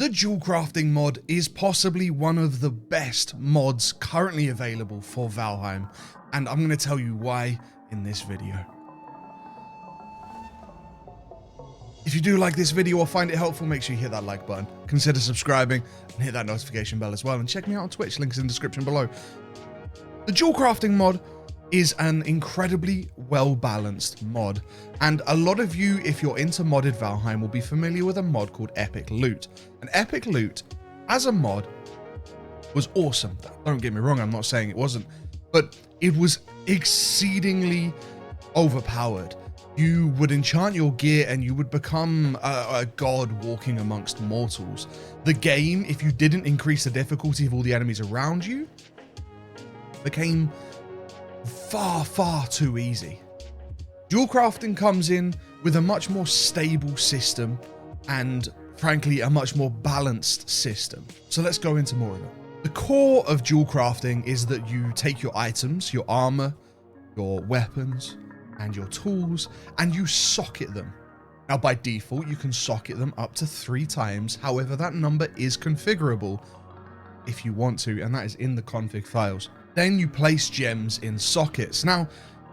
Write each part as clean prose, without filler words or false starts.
The jewel crafting mod is possibly one of the best mods currently available for Valheim, and I'm going to tell you why in this video. If you do like this video or find it helpful, make sure you hit that like button, consider subscribing, and hit that notification bell as well, and check me out on Twitch, links in the description below. The jewel crafting mod is an incredibly well-balanced mod, and a lot of you, if you're into modded Valheim, will be familiar with a mod called Epic Loot. And Epic Loot, as a mod, was awesome. Don't get me wrong, I'm not saying it wasn't, but it was exceedingly overpowered. You would enchant your gear and you would become a god walking amongst mortals. The game, if you didn't increase the difficulty of all the enemies around you, became far too easy. Jewel crafting comes in with a much more stable system and, frankly, a much more balanced system. So let's go into more of them. The core of jewel crafting is that you take your items, your armor, your weapons, and your tools, and you socket them. Now, by default, you can socket them up to 3 times. However, that number is configurable if you want to, and that is in the config files. Then you place gems in sockets. Now,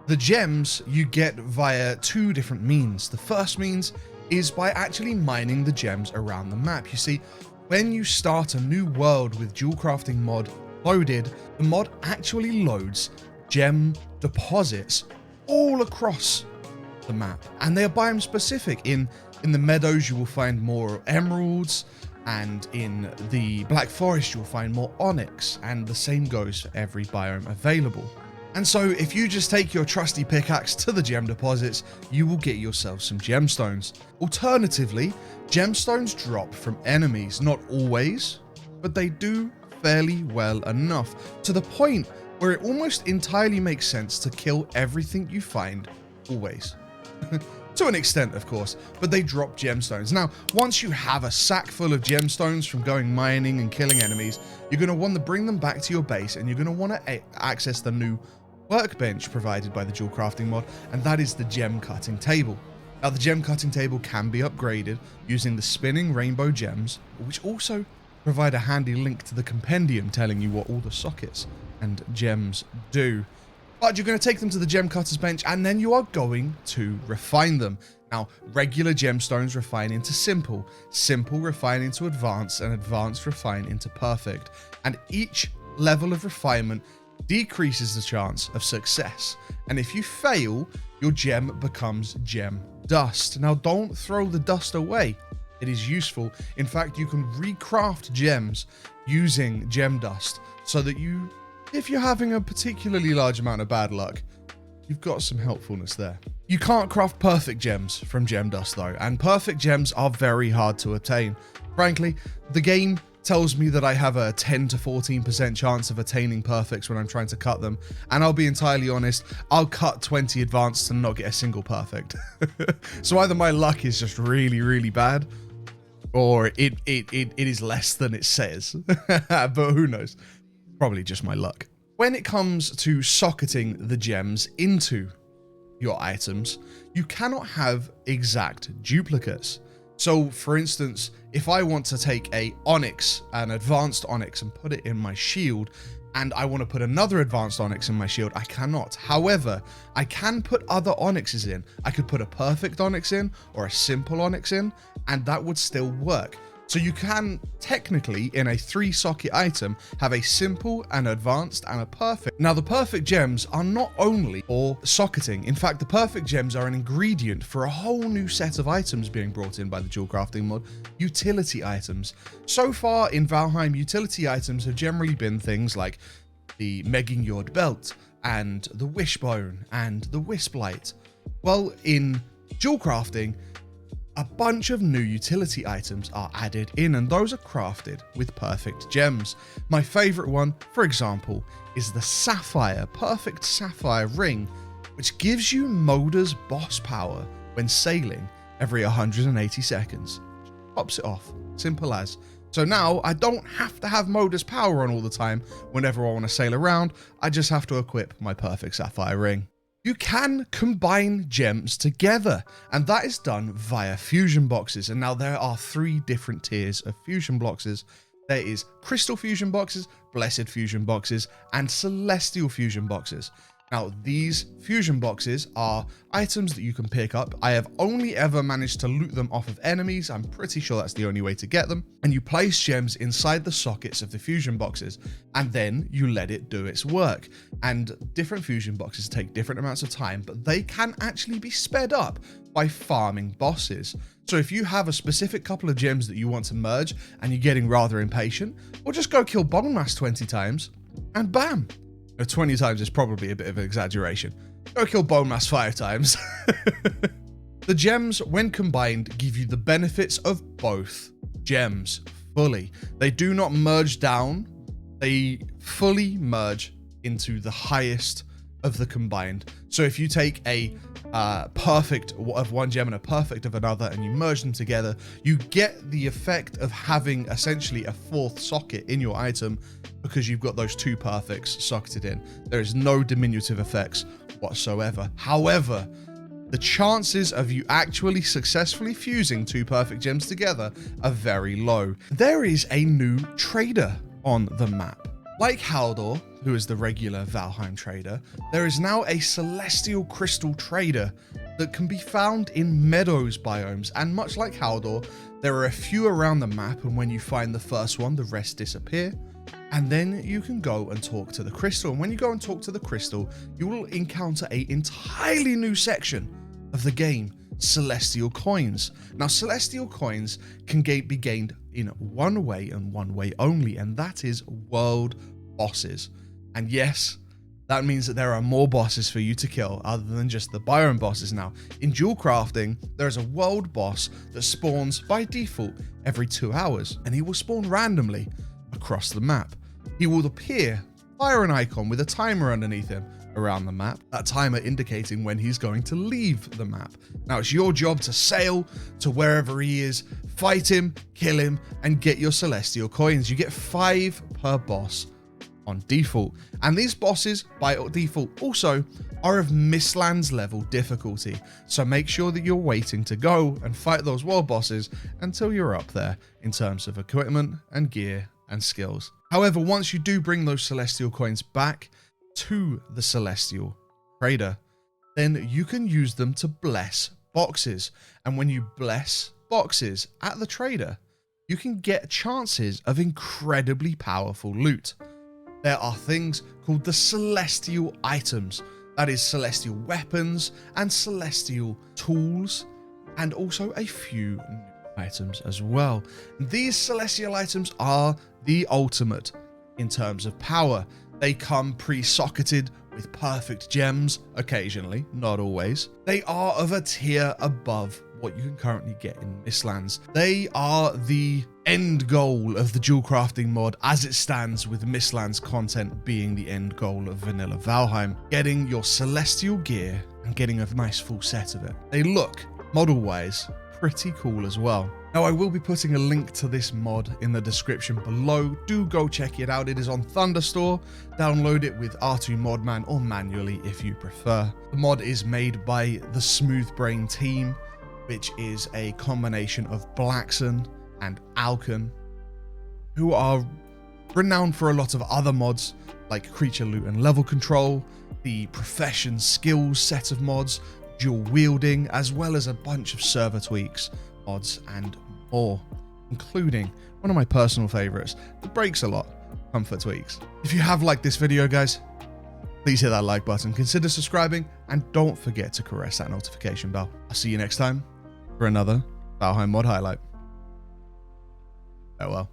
the gems you get via 2 different means. The first means is by actually mining the gems around the map. You see, when you start a new world with jewel crafting mod loaded, the mod actually loads gem deposits all across the map, and they are biome specific. In the meadows you will find more emeralds, and in the Black Forest you'll find more onyx, and the same goes for every biome available. And so if you just take your trusty pickaxe to the gem deposits, you will get yourself some gemstones. Alternatively, gemstones drop from enemies, not always, but they do fairly well enough, to the point where it almost entirely makes sense to kill everything you find always. To an extent, of course, but they drop gemstones. Now, once you have a sack full of gemstones from going mining and killing enemies, you're going to want to bring them back to your base, and you're going to want to access the new workbench provided by the jewel crafting mod, and that is the gem cutting table. Now, the gem cutting table can be upgraded using the spinning rainbow gems, which also provide a handy link to the compendium telling you what all the sockets and gems do. But you're going to take them to the gem cutter's bench, and then you are going to refine them. Now, regular gemstones refine into simple, simple refine into advanced, and advanced refine into perfect. And each level of refinement decreases the chance of success. And if you fail, your gem becomes gem dust. Now, don't throw the dust away. It is useful. In fact, you can recraft gems using gem dust, so that you, if you're having a particularly large amount of bad luck, you've got some helpfulness there. You can't craft perfect gems from gem dust though, and perfect gems are very hard to obtain. Frankly, the game tells me that I have a 10 to 14% chance of attaining perfects when I'm trying to cut them, and I'll be entirely honest, I'll cut 20 advanced and not get a single perfect. So either my luck is just really bad, or it is less than it says. But who knows? Probably just my luck. When it comes to socketing the gems into your items, you cannot have exact duplicates. So for instance, if I want to take an advanced onyx, and put it in my shield, and I want to put another advanced onyx in my shield, I cannot. However, I can put other onyxes in. I could put a perfect onyx in, or a simple onyx in, and that would still work. So you can technically, in a 3-socket item, have a simple, an advanced, and a perfect. Now, the perfect gems are not only for socketing. In fact, the perfect gems are an ingredient for a whole new set of items being brought in by the jewel crafting mod, utility items. So far in Valheim, utility items have generally been things like the Megingjord belt, and the wishbone, and the wisplight. Well, in jewel crafting, a bunch of new utility items are added in, and those are crafted with perfect gems. My favorite one, for example, is the perfect sapphire ring, which gives you Moder's boss power when sailing every 180 seconds. Pops it off, simple as. So now I don't have to have Moder's power on all the time whenever I want to sail around. I just have to equip my perfect sapphire ring. You can combine gems together, and that is done via fusion boxes. And now there are 3 different tiers of fusion boxes. There is crystal fusion boxes, blessed fusion boxes, and celestial fusion boxes. Now, these fusion boxes are items that you can pick up. I have only ever managed to loot them off of enemies. I'm pretty sure that's the only way to get them. And you place gems inside the sockets of the fusion boxes, and then you let it do its work. And different fusion boxes take different amounts of time, but they can actually be sped up by farming bosses. So if you have a specific couple of gems that you want to merge and you're getting rather impatient, well, just go kill Bone Mass 20 times and bam. 20 times is probably a bit of an exaggeration. Go kill Bone Mass 5 times. The gems, when combined, give you the benefits of both gems fully. They do not merge down. They fully merge into the highest of the combined. So if you take a perfect of one gem and a perfect of another and you merge them together, you get the effect of having essentially a 4th socket in your item because you've got those 2 perfects socketed in. There is no diminutive effects whatsoever. However, the chances of you actually successfully fusing 2 perfect gems together are very low. There is a new trader on the map. Like Haldor, who is the regular Valheim trader, there is now a celestial crystal trader that can be found in meadows biomes, and much like Haldor, there are a few around the map, and when you find the first one, the rest disappear. And then you can go and talk to the crystal, and when you go and talk to the crystal, you will encounter an entirely new section of the game, celestial coins. Now, celestial coins can be gained in one way and one way only, and that is world bosses. And yes, that means that there are more bosses for you to kill other than just the biome bosses. Now, in jewel crafting, there is a world boss that spawns by default every 2 hours, and he will spawn randomly across the map. He will appear, fire an icon with a timer underneath him around the map, that timer indicating when he's going to leave the map. Now, it's your job to sail to wherever he is, fight him, kill him, and get your celestial coins. You get 5 per boss on default, and these bosses by default also are of Mistlands level difficulty, so make sure that you're waiting to go and fight those world bosses until you're up there in terms of equipment and gear and skills. However, once you do bring those celestial coins back to the celestial trader, then you can use them to bless boxes, and when you bless boxes at the trader, you can get chances of incredibly powerful loot. There are things called the celestial items, that is celestial weapons and celestial tools, and also a few new items as well. These celestial items are the ultimate in terms of power. They come pre-socketed with perfect gems, occasionally, not always. They are of a tier above what you can currently get in Mistlands. They are the end goal of the jewel crafting mod as it stands, with Mistlands content being the end goal of vanilla Valheim. Getting your celestial gear and getting a nice full set of it. They look, model-wise, pretty cool as well. Now, I will be putting a link to this mod in the description below. Do go check it out. It is on Thunderstore. Download it with R2 Modman or manually if you prefer. The mod is made by the Smooth Brain team, which is a combination of Blackson and Alkan, who are renowned for a lot of other mods like creature loot and level control, the profession skills set of mods, dual wielding, as well as a bunch of server tweaks, mods, and more, including one of my personal favorites that breaks a lot, comfort tweaks. If you have liked this video, guys, please hit that like button, consider subscribing, and don't forget to caress that notification bell. I'll see you next time for another Valheim mod highlight. Farewell.